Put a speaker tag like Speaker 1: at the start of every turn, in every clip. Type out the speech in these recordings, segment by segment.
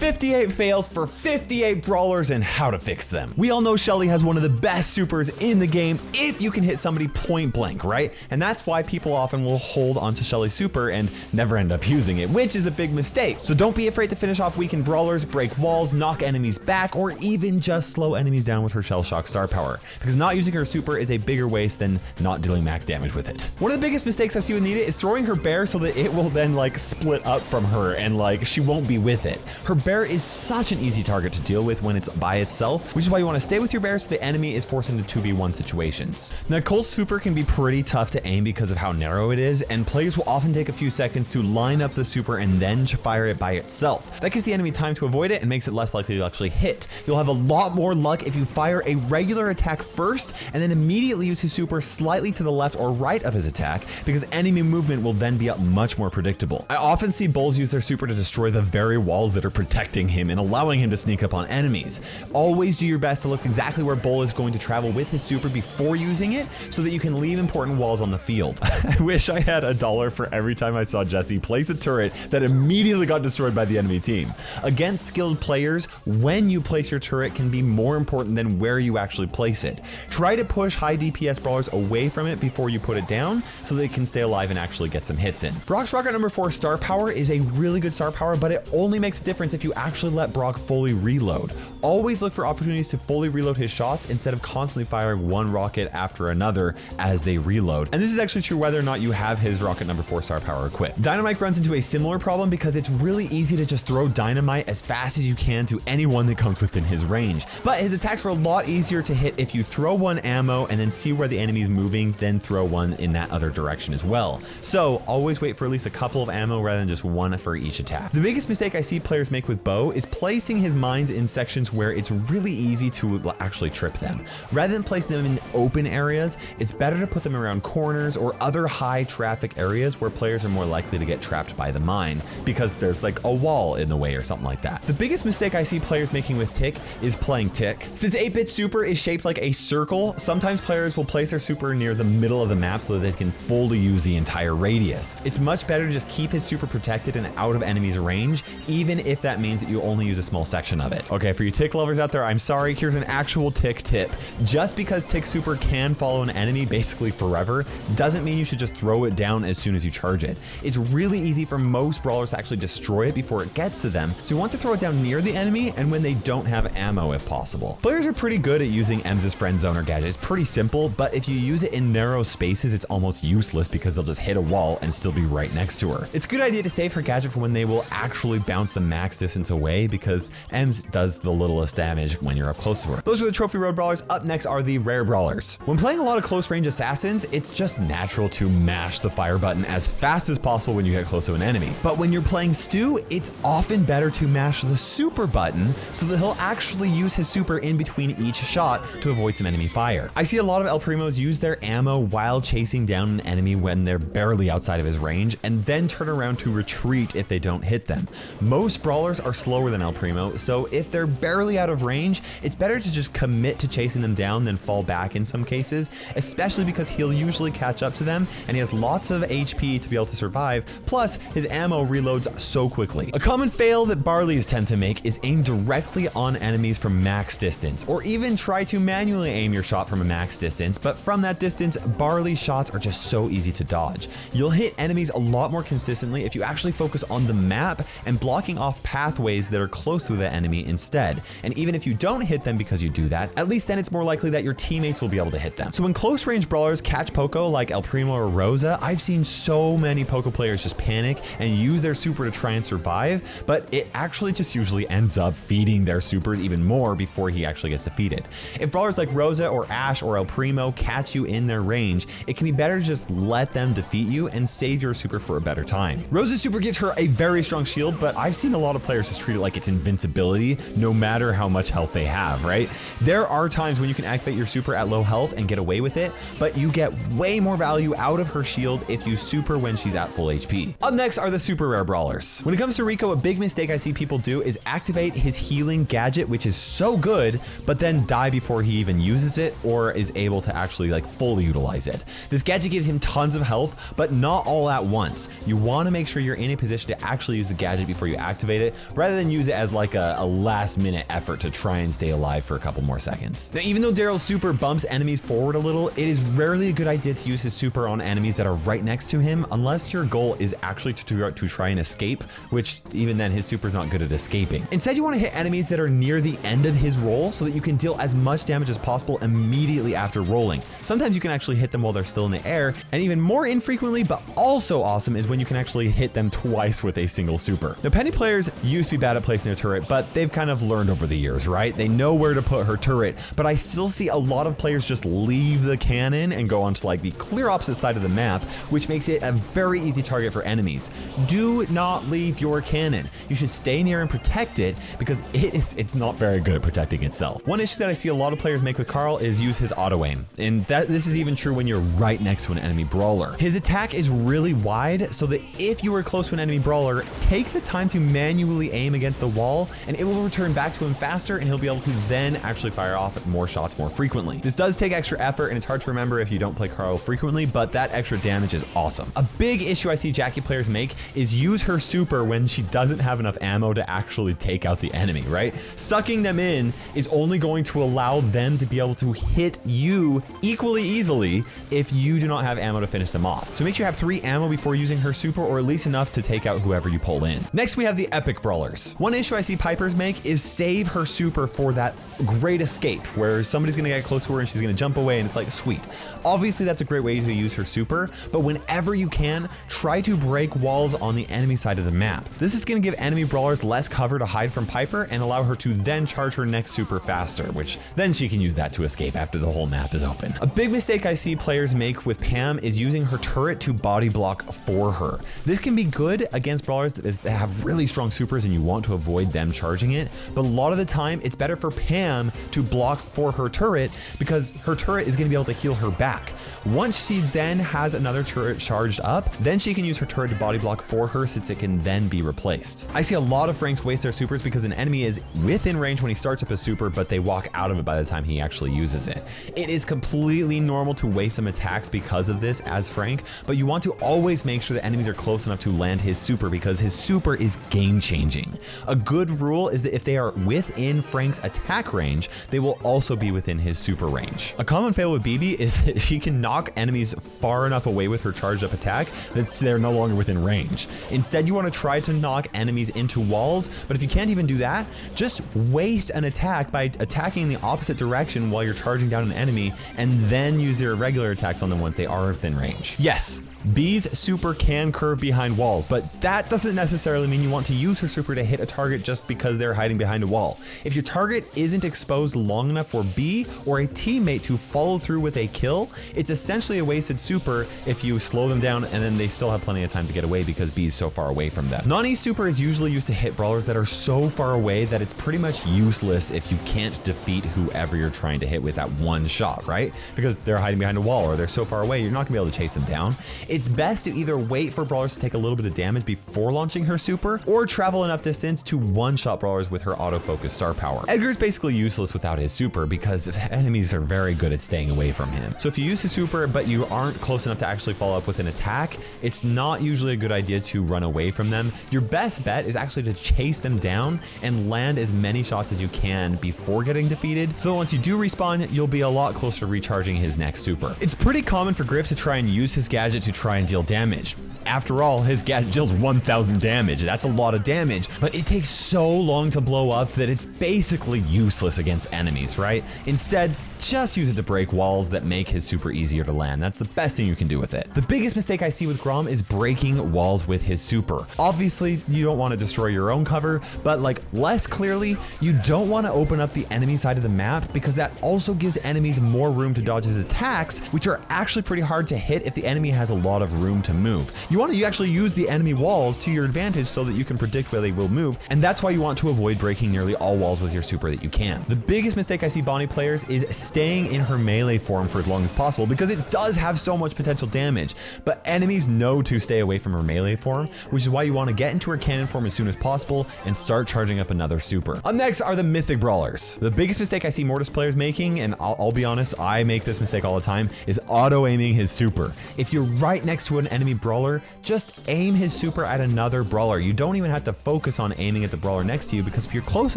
Speaker 1: 58 fails for 58 brawlers and how to fix them. We all know Shelly has one of the best supers in the game if you can hit somebody point blank, right? And that's why people often will hold onto Shelly's super and never end up using it, which is a big mistake. So don't be afraid to finish off weakened brawlers, break walls, knock enemies back, or even just slow enemies down with her Shell Shock star power, because not using her super is a bigger waste than not dealing max damage with it. One of the biggest mistakes I see with Nita is throwing her bear so that it will then like split up from her and like she won't be with it. Her bear is such an easy target to deal with when it's by itself, which is why you want to stay with your bear so the enemy is forced into 2v1 situations. Now Colt's super can be pretty tough to aim because of how narrow it is, and players will often take a few seconds to line up the super and then fire it by itself. That gives the enemy time to avoid it and makes it less likely to actually hit. You'll have a lot more luck if you fire a regular attack first and then immediately use his super slightly to the left or right of his attack, because enemy movement will then be much more predictable. I often see bulls use their super to destroy the very walls that are protecting him and allowing him to sneak up on enemies. Always do your best to look exactly where bull is going to travel with his super before using it so that you can leave important walls on the field. I wish I had $1 for every time I saw Jesse place a turret that immediately got destroyed by the enemy team. Against skilled players, when you place your turret can be more important than where you actually place it. Try to push high DPS brawlers away from it before you put it down so they can stay alive and actually get some hits in. Brock's rocket number 4 star power is a really good star power, but it only makes a difference if you actually let Brock fully reload. Always look for opportunities to fully reload his shots instead of constantly firing one rocket after another as they reload. And this is actually true whether or not you have his rocket number 4 star power equipped. Dynamite runs into a similar problem because it's really easy to just throw dynamite as fast as you can to anyone that comes within his range. But his attacks are a lot easier to hit if you throw one ammo and then see where the enemy's moving, then throw one in that other direction as well. So always wait for at least a couple of ammo rather than just one for each attack. The biggest mistake I see players make with Bo is placing his mines in sections where it's really easy to actually trip them. Rather than placing them in open areas, it's better to put them around corners or other high traffic areas where players are more likely to get trapped by the mine because there's like a wall in the way or something like that. The biggest mistake I see players making with Tick is playing Tick. Since 8-bit super is shaped like a circle, sometimes players will place their super near the middle of the map so that they can fully use the entire radius. It's much better to just keep his super protected and out of enemies' range, even if that means that you only use a small section of it. Okay, for you Tick lovers out there, I'm sorry, here's an actual Tick tip. Just because Tick super can follow an enemy basically forever, doesn't mean you should just throw it down as soon as you charge it. It's really easy for most brawlers to actually destroy it before it gets to them, so you want to throw it down near the enemy and when they don't have ammo if possible. Players are pretty good at using Emz's friend zoner gadget. It's pretty simple, but if you use it in narrow spaces, it's almost useless because they'll just hit a wall and still be right next to her. It's a good idea to save her gadget for when they will actually bounce the max distance away, because Emz does the littlest damage when you're up close to her. Those are the trophy road brawlers. Up next are the rare brawlers. When playing a lot of close range assassins, it's just natural to mash the fire button as fast as possible when you get close to an enemy. But when you're playing Stu, it's often better to mash the super button so that he'll actually use his super in between each shot to avoid some enemy fire. I see a lot of El Primos use their ammo while chasing down an enemy when they're barely outside of his range, and then turn around to retreat if they don't hit them. Most brawlers are slower than El Primo, so if they're barely out of range, it's better to just commit to chasing them down than fall back in some cases, especially because he'll usually catch up to them and he has lots of HP to be able to survive, plus his ammo reloads so quickly. A common fail that Barleys tend to make is aim directly on enemies from max distance, or even try to manually aim your shot from a max distance, but from that distance, Barley's shots are just so easy to dodge. You'll hit enemies a lot more consistently if you actually focus on the map and blocking off pathways that are close to the enemy instead. And even if you don't hit them because you do that, at least then it's more likely that your teammates will be able to hit them. So when close range brawlers catch Poco like El Primo or Rosa, I've seen so many Poco players just panic and use their super to try and survive, but it actually just usually ends up feeding their supers even more before he actually gets defeated. If brawlers like Rosa or Ash or El Primo catch you in their range, it can be better to just let them defeat you and save your super for a better time. Rosa's super gives her a very strong shield, but I've seen a lot of players just treat it like it's invincibility no matter how much health they have, right? There are times when you can activate your super at low health and get away with it, but you get way more value out of her shield if you super when she's at full HP. Up next are the super rare brawlers. When it comes to Rico, a big mistake I see people do is activate his healing gadget, which is so good, but then die before he even uses it or is able to actually like fully utilize it. This gadget gives him tons of health, but not all at once. You want to make sure you're in a position to actually use the gadget before you activate it, rather than use it as like a last minute effort to try and stay alive for a couple more seconds. Now, even though Daryl's super bumps enemies forward a little, it is rarely a good idea to use his super on enemies that are right next to him unless your goal is actually to try and escape, which even then his super is not good at escaping. Instead, you want to hit enemies that are near the end of his roll so that you can deal as much damage as possible immediately after rolling. Sometimes you can actually hit them while they're still in the air, and even more infrequently but also awesome is when you can actually hit them twice with a single super. Now, Penny players used to be bad at placing their turret, but they've kind of learned over the years, right? They know where to put her turret, but I still see a lot of players just leave the cannon and go onto like the clear opposite side of the map, which makes it a very easy target for enemies. Do not leave your cannon. You should stay near and protect it because it's not very good at protecting itself. One issue that I see a lot of players make with Carl is use his auto aim, and this is even true when you're right next to an enemy brawler. His attack is really wide, so that if you are close to an enemy brawler, take the time to manually aim against the wall and it will return back to him faster, and he'll be able to then actually fire off more shots more frequently. This does take extra effort and it's hard to remember if you don't play Carl frequently, but that extra damage is awesome. A big issue I see Jackie players make is use her super when she doesn't have enough ammo to actually take out the enemy, right? Sucking them in is only going to allow them to be able to hit you equally easily if you do not have ammo to finish them off. So make sure you have 3 ammo before using her super, or at least enough to take out whoever you pull in. Next, we have the Epic Brawlers. One issue I see Pipers make is save her super for that great escape where somebody's gonna get close to her and she's gonna jump away and it's like, sweet. Obviously that's a great way to use her super, but whenever you can, try to break walls on the enemy side of the map. This is gonna give enemy brawlers less cover to hide from Piper and allow her to then charge her next super faster, which then she can use that to escape after the whole map is open. A big mistake I see players make with Pam is using her turret to body block for her. This can be good against brawlers that have really strong supers and you want to avoid them charging it, but a lot of the time it's better for Pam to block for her turret because her turret is going to be able to heal her back. Once she then has another turret charged up, then she can use her turret to body block for her since it can then be replaced. I see a lot of Franks waste their supers because an enemy is within range when he starts up a super, but they walk out of it by the time he actually uses it. It is completely normal to waste some attacks because of this as Frank, but you want to always make sure that enemies are close enough to land his super because his super is game changing. A good rule is that if they are within Frank's attack range, they will also be within his super range. A common fail with BB is that she can knock enemies far enough away with her charged up attack that they're no longer within range. Instead, you want to try to knock enemies into walls, but if you can't even do that, just waste an attack by attacking in the opposite direction while you're charging down an enemy and then use your regular attacks on them once they are within range. Yes, B's super can curve behind walls, but that doesn't necessarily mean you want to use her super to hit a target just because they're hiding behind a wall. If your target isn't exposed long enough for B or a teammate to follow through with a kill, it's essentially a wasted super if you slow them down and then they still have plenty of time to get away because B is so far away from them. Nani's super is usually used to hit brawlers that are so far away that it's pretty much useless if you can't defeat whoever you're trying to hit with that one shot, right? Because they're hiding behind a wall or they're so far away, you're not gonna be able to chase them down. It's best to either wait for brawlers to take a little bit of damage before launching her super, or travel enough distance to one-shot brawlers with her autofocus star power. Edgar's basically useless without his super because enemies are very good at staying away from him. So if you use his super but you aren't close enough to actually follow up with an attack, it's not usually a good idea to run away from them. Your best bet is actually to chase them down and land as many shots as you can before getting defeated, so once you do respawn, you'll be a lot closer to recharging his next super. It's pretty common for Griff to try and use his gadget to try and deal damage. After all, his gadget deals 1000 damage. That's a lot of damage, but it takes so long to blow up that it's basically useless against enemies, right? Instead, just use it to break walls that make his super easier to land. That's the best thing you can do with it. The biggest mistake I see with Grom is breaking walls with his super. Obviously, you don't want to destroy your own cover, but like less clearly, you don't want to open up the enemy side of the map because that also gives enemies more room to dodge his attacks, which are actually pretty hard to hit if the enemy has a lot of room to move. You want to actually use the enemy walls to your advantage so that you can predict where they will move, and that's why you want to avoid breaking nearly all walls with your super that you can. The biggest mistake I see Bonnie players is staying in her melee form for as long as possible because it does have so much potential damage, but enemies know to stay away from her melee form, which is why you want to get into her cannon form as soon as possible and start charging up another super. Up next are the Mythic Brawlers. The biggest mistake I see Mortis players making, and I'll be honest, I make this mistake all the time, is auto-aiming his super. If you're right next to an enemy brawler, just aim his super at another brawler. You don't even have to focus on aiming at the brawler next to you, because if you're close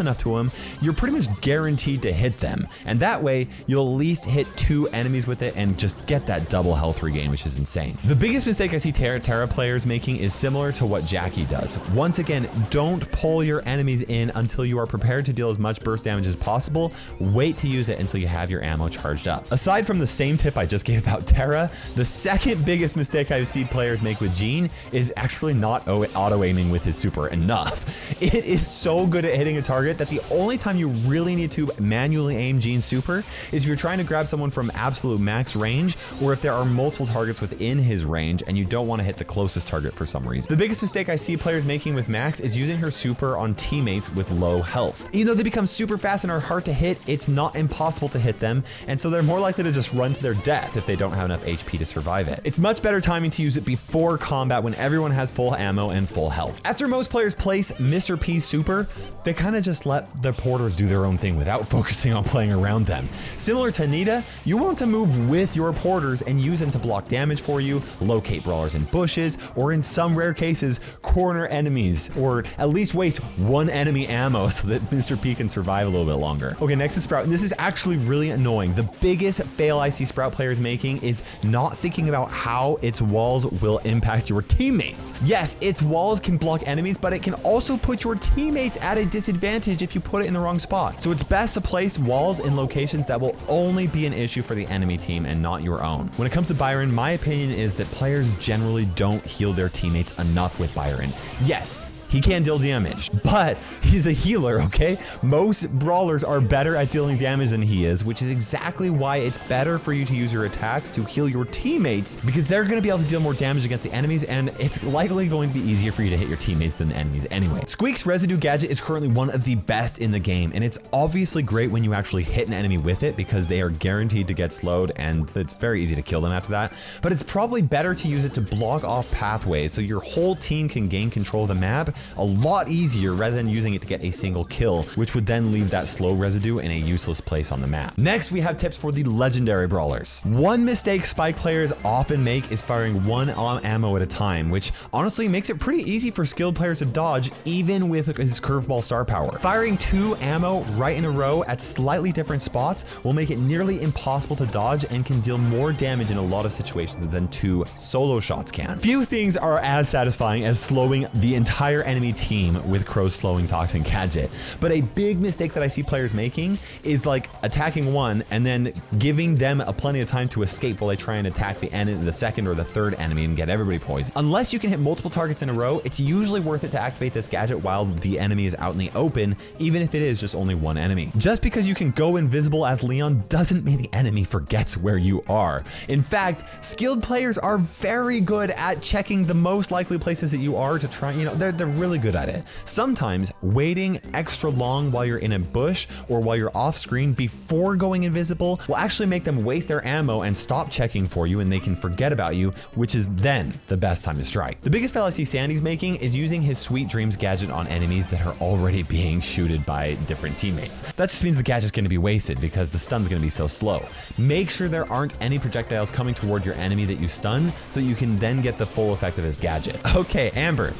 Speaker 1: enough to him, you're pretty much guaranteed to hit them. And that way, you'll at least hit 2 enemies with it and just get that double health regain, which is insane. The biggest mistake I see Terra players making is similar to what Jackie does. Once again, don't pull your enemies in until you are prepared to deal as much burst damage as possible. Wait to use it until you have your ammo charged up. Aside from the same tip I just gave about Terra, the second biggest mistake I've seen players make with Gene is actually not auto-aiming with his super enough. It is so good at hitting a target that the only time you really need to manually aim Gene's super is if you're trying to grab someone from absolute max range, or if there are multiple targets within his range and you don't want to hit the closest target for some reason. The biggest mistake I see players making with Max is using her super on teammates with low health. Even though they become super fast and are hard to hit, it's not impossible to hit them, and so they're more likely to just run to their death if they don't have enough HP to survive it. It's much better timing to use it before combat when everyone has full ammo and full health. After most players place Mr. P's super, they kind of just let the porters do their own thing without focusing on playing around them. Similar to Nita, you want to move with your porters and use them to block damage for you, locate brawlers in bushes, or in some rare cases, corner enemies, or at least waste 1 enemy ammo so that Mr. P can survive a little bit longer. Okay, next is Sprout. This is actually really annoying. The biggest fail I see Sprout players making is not thinking about how its walls will impact your teammates. Yes, its walls can block enemies, but it can also put your teammates at a disadvantage if you put it in the wrong spot. So it's best to place walls in locations that will only be an issue for the enemy team and not your own. When it comes to Byron, my opinion is that players generally don't heal their teammates enough with Byron. Yes, he can deal damage, but he's a healer, okay? Most brawlers are better at dealing damage than he is, which is exactly why it's better for you to use your attacks to heal your teammates, because they're gonna be able to deal more damage against the enemies, and it's likely going to be easier for you to hit your teammates than the enemies anyway. Squeak's residue gadget is currently one of the best in the game, and it's obviously great when you actually hit an enemy with it, because they are guaranteed to get slowed, and it's very easy to kill them after that. But it's probably better to use it to block off pathways so your whole team can gain control of the map a lot easier rather than using it to get a single kill, which would then leave that slow residue in a useless place on the map. Next, we have tips for the legendary brawlers. One mistake Spike players often make is firing 1 ammo at a time, which honestly makes it pretty easy for skilled players to dodge even with his curveball star power. Firing 2 ammo right in a row at slightly different spots will make it nearly impossible to dodge and can deal more damage in a lot of situations than 2 solo shots can. Few things are as satisfying as slowing the entire enemy team with Crow's slowing toxin gadget, but a big mistake that I see players making is like attacking one and then giving them plenty of time to escape while they try and attack the second or the third enemy and get everybody poisoned. Unless you can hit multiple targets in a row, it's usually worth it to activate this gadget while the enemy is out in the open, even if it is just only 1 enemy. Just because you can go invisible as Leon doesn't mean the enemy forgets where you are. In fact, skilled players are very good at checking the most likely places that you are to try, they're really good at it. Sometimes waiting extra long while you're in a bush or while you're off screen before going invisible will actually make them waste their ammo and stop checking for you, and they can forget about you, which is then the best time to strike. The biggest fail I see Sandy's making is using his Sweet Dreams gadget on enemies that are already being shooted by different teammates. That just means the gadget's going to be wasted because the stun's going to be so slow. Make sure there aren't any projectiles coming toward your enemy that you stun so you can then get the full effect of his gadget. Okay, Amber.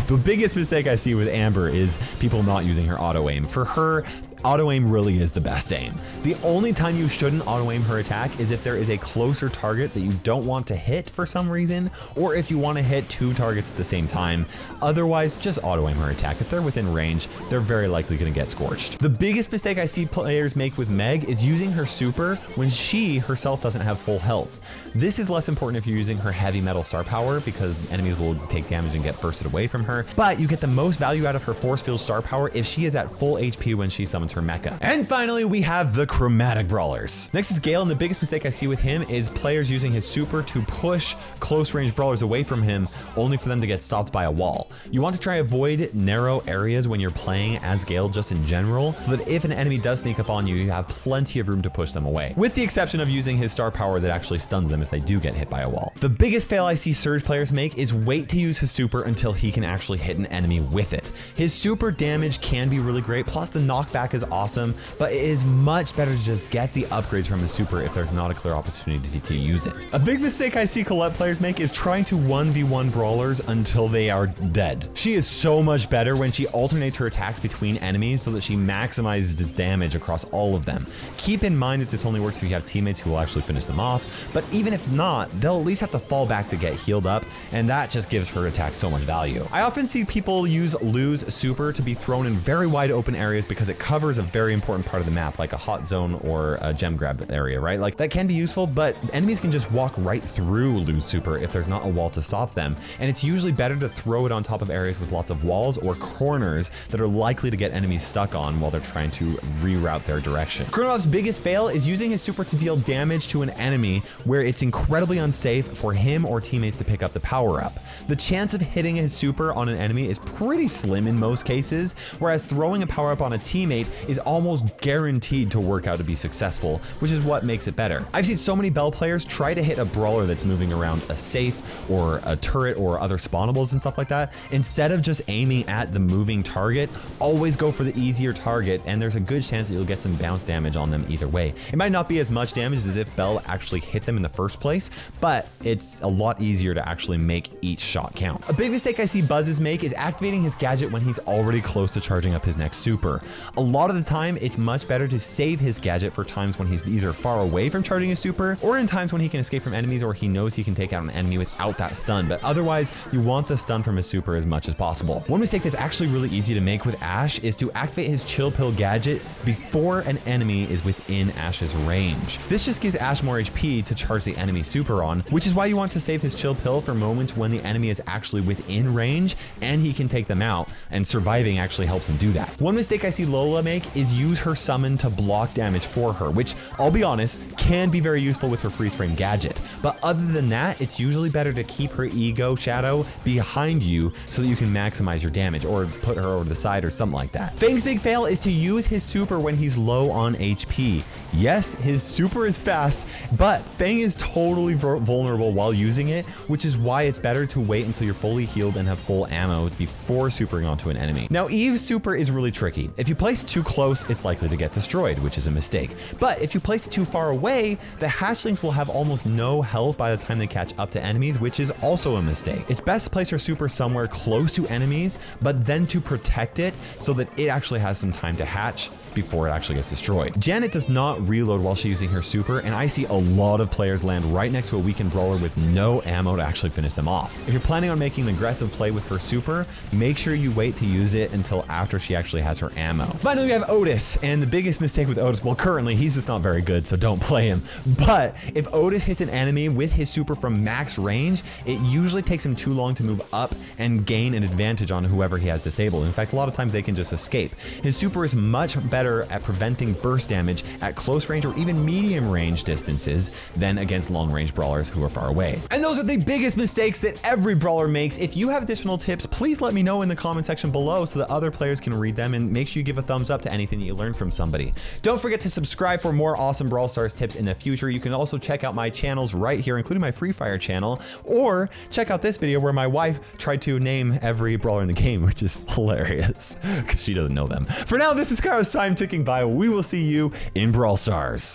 Speaker 1: The biggest mistake I see with Amber is people not using her auto aim. For her, auto aim really is the best aim. The only time you shouldn't auto aim her attack is if there is a closer target that you don't want to hit for some reason, or if you want to hit 2 targets at the same time. Otherwise, just auto aim her attack. If they're within range, they're very likely going to get scorched. The biggest mistake I see players make with Meg is using her super when she herself doesn't have full health. This is less important if you're using her heavy metal star power, because enemies will take damage and get bursted away from her, but you get the most value out of her force field star power if she is at full HP when she summons her her mecha. And finally, we have the Chromatic Brawlers. Next is Gale, and the biggest mistake I see with him is players using his super to push close range brawlers away from him, only for them to get stopped by a wall. You want to try avoid narrow areas when you're playing as Gale just in general, so that if an enemy does sneak up on you, you have plenty of room to push them away, with the exception of using his star power that actually stuns them if they do get hit by a wall. The biggest fail I see Surge players make is wait to use his super until he can actually hit an enemy with it. His super damage can be really great, plus the knockback is awesome, but it is much better to just get the upgrades from his super if there's not a clear opportunity to use it. A big mistake I see Colette players make is trying to 1v1 brawlers until they are dead. She is so much better when she alternates her attacks between enemies so that she maximizes the damage across all of them. Keep in mind that this only works if you have teammates who will actually finish them off, but even if not, they'll at least have to fall back to get healed up, and that just gives her attack so much value. I often see people use Lu's super to be thrown in very wide open areas because it covers a very important part of the map, like a hot zone or a gem grab area, right? Like that can be useful, but enemies can just walk right through Lu's super if there's not a wall to stop them, and it's usually better to throw it on top of areas with lots of walls or corners that are likely to get enemies stuck on while they're trying to reroute their direction. Kronov's biggest fail is using his super to deal damage to an enemy where it's incredibly unsafe for him or teammates to pick up the power up. The chance of hitting his super on an enemy is pretty slim in most cases, whereas throwing a power up on a teammate is almost guaranteed to work out to be successful, which is what makes it better. I've seen so many Bell players try to hit a brawler that's moving around a safe or a turret or other spawnables and stuff like that. Instead of just aiming at the moving target, always go for the easier target, and there's a good chance that you'll get some bounce damage on them either way. It might not be as much damage as if Bell actually hit them in the first place, but it's a lot easier to actually make each shot count. A big mistake I see Buzzes make is activating his gadget when he's already close to charging up his next super. A lot of the time, it's much better to save his gadget for times when he's either far away from charging his super, or in times when he can escape from enemies or he knows he can take out an enemy without that stun, but otherwise, you want the stun from his super as much as possible. One mistake that's actually really easy to make with Ashe is to activate his Chill Pill gadget before an enemy is within Ashe's range. This just gives Ashe more HP to charge the enemy super on, which is why you want to save his Chill Pill for moments when the enemy is actually within range and he can take them out, and surviving actually helps him do that. One mistake I see Lola make is use her summon to block damage for her, which, I'll be honest, can be very useful with her freeze frame gadget. But other than that, it's usually better to keep her ego shadow behind you so that you can maximize your damage, or put her over to the side or something like that. Fang's big fail is to use his super when he's low on HP. Yes, his super is fast, but Fang is totally vulnerable while using it, which is why it's better to wait until you're fully healed and have full ammo before supering onto an enemy. Now, Eve's super is really tricky. If you place it too close, it's likely to get destroyed, which is a mistake. But if you place it too far away, the hatchlings will have almost no health by the time they catch up to enemies, which is also a mistake. It's best to place her super somewhere close to enemies, but then to protect it so that it actually has some time to hatch before it actually gets destroyed. Janet does not reload while she's using her super, and I see a lot of players land right next to a weakened brawler with no ammo to actually finish them off. If you're planning on making an aggressive play with her super, make sure you wait to use it until after she actually has her ammo. Finally, we have Otis, and the biggest mistake with Otis, well, currently he's just not very good, so don't play him. But if Otis hits an enemy with his super from max range, it usually takes him too long to move up and gain an advantage on whoever he has disabled. In fact, a lot of times they can just escape. His super is much better at preventing burst damage at close range or even medium range distances than against long range brawlers who are far away. And those are the biggest mistakes that every brawler makes. If you have additional tips, please let me know in the comment section below so that other players can read them, and make sure you give a thumbs up to anything that you learned from somebody. Don't forget to subscribe for more awesome Brawl Stars tips in the future. You can also check out my channels right here, including my Free Fire channel, or check out this video where my wife tried to name every brawler in the game, which is hilarious because she doesn't know them. For now, this is KairosTime ticking by. We will see you in Brawl Stars.